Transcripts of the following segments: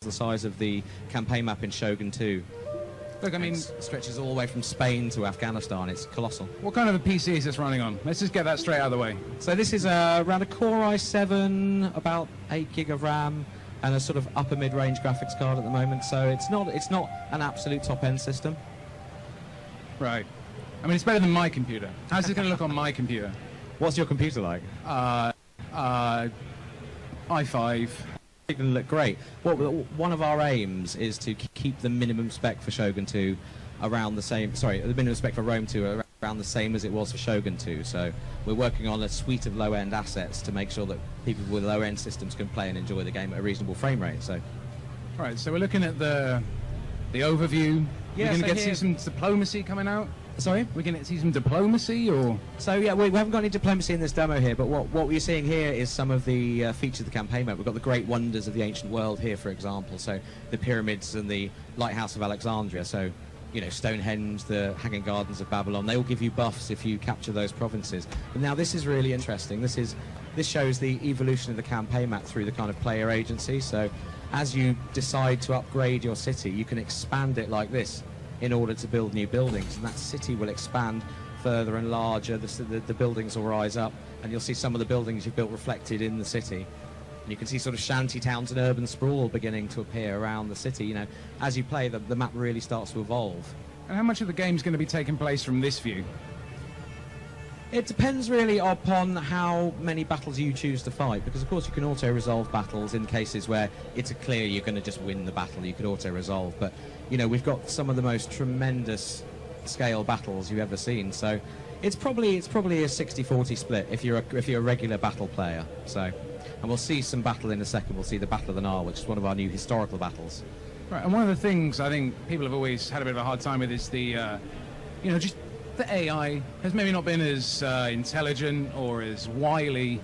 the size of the campaign map in Shogun 2. Look, I mean, it stretches all the way from Spain to Afghanistan. It's colossal. What kind of a PC is this running on? Let's just get that straight out of the way. So this is around a Core i7, about 8 gig of RAM, and a sort of upper mid-range graphics card at the moment. So it's not an absolute top-end system. Right. I mean, it's better than my computer. How's it going to look on my computer? What's your computer like? i5. It's going to look great. One of our aims is to keep the minimum spec for Shogun 2 around the same. Sorry, the minimum spec for Rome 2 around the same as it was for Shogun 2. So we're working on a suite of low-end assets to make sure that people with low-end systems can play and enjoy the game at a reasonable frame rate. So, all right. So we're looking at the overview. Yeah, we're going to see some diplomacy coming out. Sorry? We're going to see some diplomacy, or? So yeah, we haven't got any diplomacy in this demo here, but what we're seeing here is some of the features of the campaign map. We've got the great wonders of the ancient world here, for example. So the pyramids and the lighthouse of Alexandria. So, you know, Stonehenge, the Hanging Gardens of Babylon. They all give you buffs if you capture those provinces. But now this is really interesting. This shows the evolution of the campaign map through the kind of player agency. So as you decide to upgrade your city, you can expand it like this in order to build new buildings, and that city will expand further and larger. The buildings will rise up, and you'll see some of the buildings you've built reflected in the city. And you can see sort of shanty towns and urban sprawl beginning to appear around the city. You know, as you play, the map really starts to evolve. And how much of the game's going to be taking place from this view? It depends really upon how many battles you choose to fight, because of course you can auto-resolve battles in cases where it's clear you're going to just win the battle. You could auto-resolve, but you know, we've got some of the most tremendous scale battles you've ever seen. So it's probably a 60-40 split if you're a regular battle player. So, and we'll see some battle in a second. We'll see the Battle of the Nile, which is one of our new historical battles. Right, and one of the things I think people have always had a bit of a hard time with is the, you know, just the AI has maybe not been as intelligent or as wily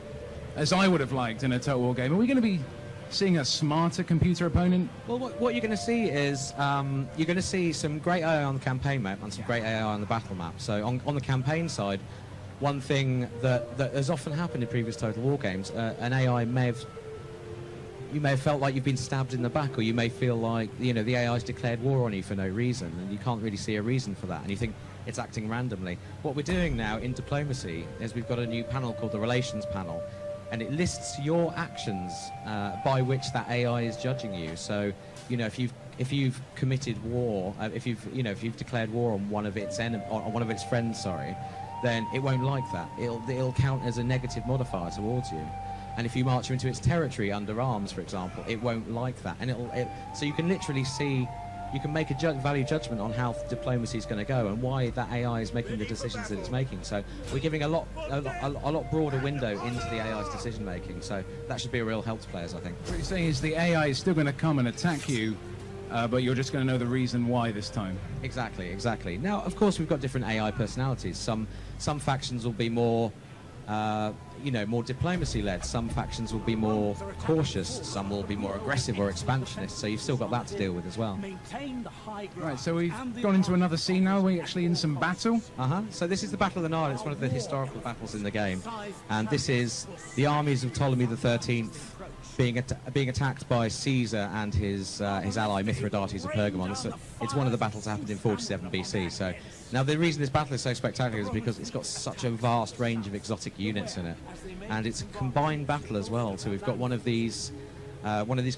as I would have liked in a Total War game. Are we going to be seeing a smarter computer opponent? Well, what you're going to see is you're going to see some great AI on the campaign map and some great AI on the battle map. So on the campaign side, one thing that has often happened in previous Total War games, an AI you may have felt like you've been stabbed in the back, or you may feel like, you know, the AI's declared war on you for no reason, and you can't really see a reason for that, and you think it's acting randomly. What we're doing now in diplomacy is we've got a new panel called the Relations panel, and it lists your actions by which that AI is judging you. So, you know, if you've committed war, if you've declared war on one of its friends, sorry, then it won't like that. It'll count as a negative modifier towards you. And if you march into its territory under arms, for example, it won't like that. And so you can literally see, you can make a value judgment on how diplomacy is going to go and why that AI is making the decisions that it's making. So we're giving a lot broader window into the AI's decision making. So that should be a real help to players, I think. What you're saying is the AI is still going to come and attack you, but you're just going to know the reason why this time. Exactly. Now, of course, we've got different AI personalities. Some factions will be more more diplomacy-led. Some factions will be more cautious. Some will be more aggressive or expansionist. So you've still got that to deal with as well. Right, so we've gone into another scene now. We're actually in some battle. So this is the Battle of the Nile. It's one of the historical battles in the game. And this is the armies of Ptolemy XIII being attacked by Caesar and his ally Mithridates of Pergamon. It's one of the battles that happened in 47 BC. So now the reason this battle is so spectacular is because it's got such a vast range of exotic units in it, and it's a combined battle as well. So we've got one of these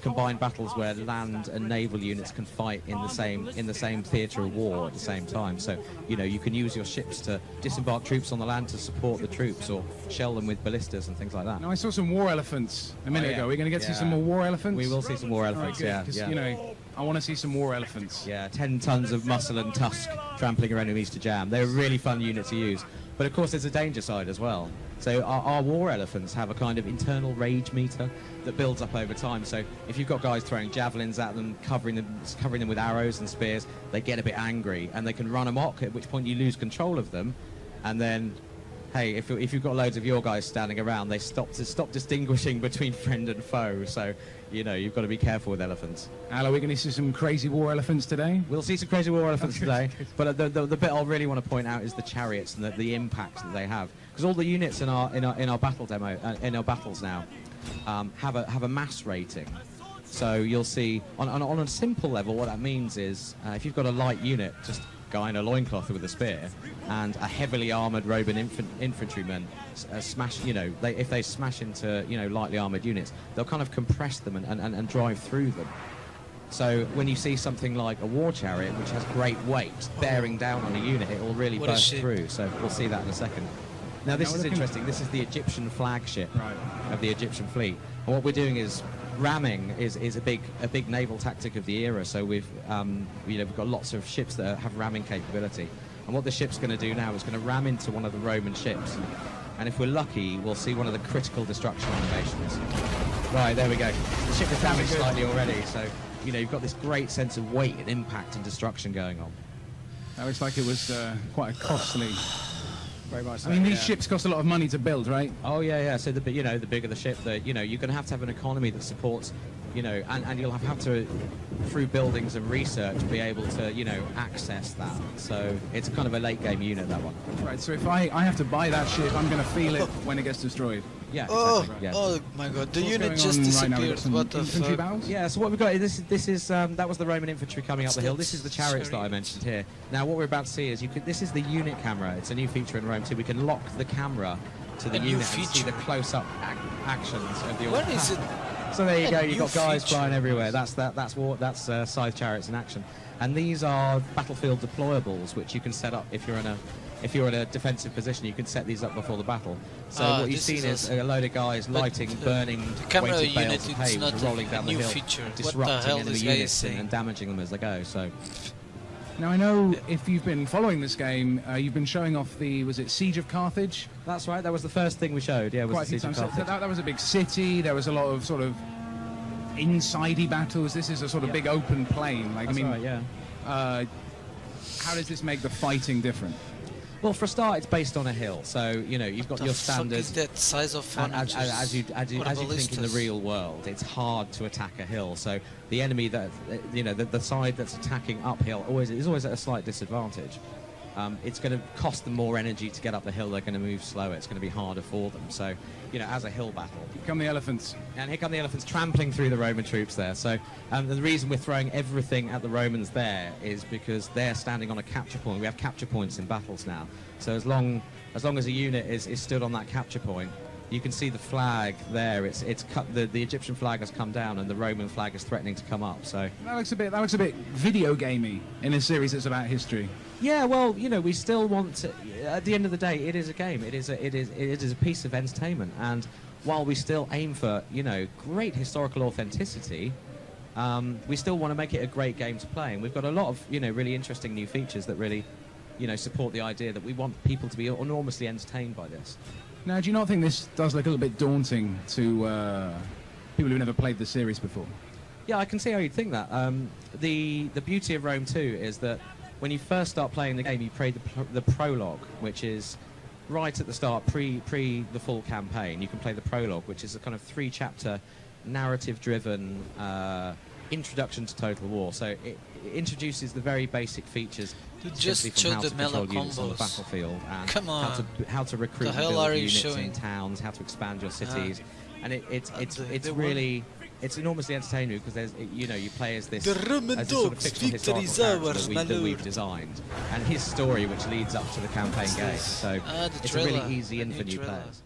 combined battles where land and naval units can fight in the same theatre of war at the same time. So you can use your ships to disembark troops on the land to support the troops, or shell them with ballistas and things like that. Now I saw some war elephants a minute ago. We're going to get to see some more war elephants. We will see some war elephants. Right, yeah. I want to see some war elephants. Yeah, 10 tons of muscle and tusk trampling your enemies to jam. They're a really fun unit to use. But of course there's a danger side as well. So our war elephants have a kind of internal rage meter that builds up over time. So if you've got guys throwing javelins at them, covering them with arrows and spears, they get a bit angry and they can run amok, at which point you lose control of them. And then, hey, if you've got loads of your guys standing around, they stop distinguishing between friend and foe. So, you've got to be careful with elephants. Al, are we going to see some crazy war elephants today? We'll see some crazy war elephants today. But the bit I really want to point out is the chariots and the impact that they have. Because all the units in our battle demo, in our battles now, have a mass rating So you'll see, on a simple level, what that means is, if you've got a light unit, just a guy in a loincloth with a spear, and a heavily armoured Roman infantryman smash, if they smash into, lightly armoured units, they'll kind of compress them and drive through them. So when you see something like a war chariot, which has great weight, bearing down on a unit, it will really burst through. So we'll see that in a second. Now this is interesting. This is the Egyptian flagship of the Egyptian fleet. And what we're doing is ramming is a big naval tactic of the era. So we've got lots of ships that have ramming capability. And what the ship's going to do now is going to ram into one of the Roman ships. And if we're lucky, we'll see one of the critical destruction animations. Right, there we go. The ship is damaged slightly already, so you've got this great sense of weight and impact and destruction going on. That looks like it was quite a costly. Very much so, I mean, these ships cost a lot of money to build, right? Oh yeah. So the bigger the ship, you're going to have an economy that supports, and you'll have to, through buildings and research, be able to, access that. So it's kind of a late game unit, that one. Right. So if I have to buy that ship, I'm going to feel it when it gets destroyed. Yeah. Exactly, yeah. Oh my God! The What's unit going just on disappeared. Right now? What the infantry fuck? battles? Yeah, so what we've got, this is that was the Roman infantry coming up the hill. This is the chariots that I mentioned here. Now what we're about to see is this is the unit camera. It's a new feature in Rome 2. We can lock the camera to the unit and see the close-up actions of the. What is it? So there you go. You've got guys feature. flying everywhere. That's scythe chariots in action, and these are battlefield deployables, which you can set up if you're in a defensive position. You can set these up before the battle. So what you've seen is a load of guys lighting, burning weighted bales of hay, which are rolling down the hill, disrupting enemy units and damaging them as they go. So. Now I know if you've been following this game, you've been showing off was it Siege of Carthage? That's right. That was the first thing we showed. Yeah, was Quite the a few Siege of times. Carthage. That was a big city. There was a lot of sort of insidey battles. This is a sort of big open plain. Like, That's I mean, right, yeah. How does this make the fighting different? Well, for a start, it's based on a hill, so you've got your standard. Is that size of fun? As you think in the real world, it's hard to attack a hill. So the enemy the side that's attacking uphill is always at a slight disadvantage. It's going to cost them more energy to get up the hill. They're going to move slower. It's going to be harder for them. So as a hill battle. Here come the elephants. And here come the elephants trampling through the Roman troops there. So the reason we're throwing everything at the Romans there is because they're standing on a capture point. We have capture points in battles now. So as long as a unit is stood on that capture point, you can see the flag there. It's cut. The Egyptian flag has come down, and the Roman flag is threatening to come up. So That looks a bit video gamey in a series that's about history. yeah, well, we still want to. At the end of the day, it is a game. It is a piece of entertainment, and while we still aim for great historical authenticity, we still want to make it a great game to play. And we've got a lot of really interesting new features that really support the idea that we want people to be enormously entertained by this. Now, do you not think this does look a little bit daunting to people who've never played the series before? Yeah, I can see how you'd think that. The beauty of Rome 2 is that when you first start playing the game, you play the prologue, which is right at the start, pre the full campaign. You can play the prologue, which is a kind of 3-chapter, narrative-driven introduction to Total War. So it introduces the very basic features. You just from how showed to the control mellow units on the combos. battlefield, and Come on. how to recruit The and hell build are you units showing? in towns, how to expand your cities, and it's the really. It's enormously entertaining because there's, you play as this The Roman as this sort of dogs, fictional victory is historical ours, character my that we've lord. designed, and his story which leads up to the campaign game. So The it's a trailer. really easy The in new for new trailer. players.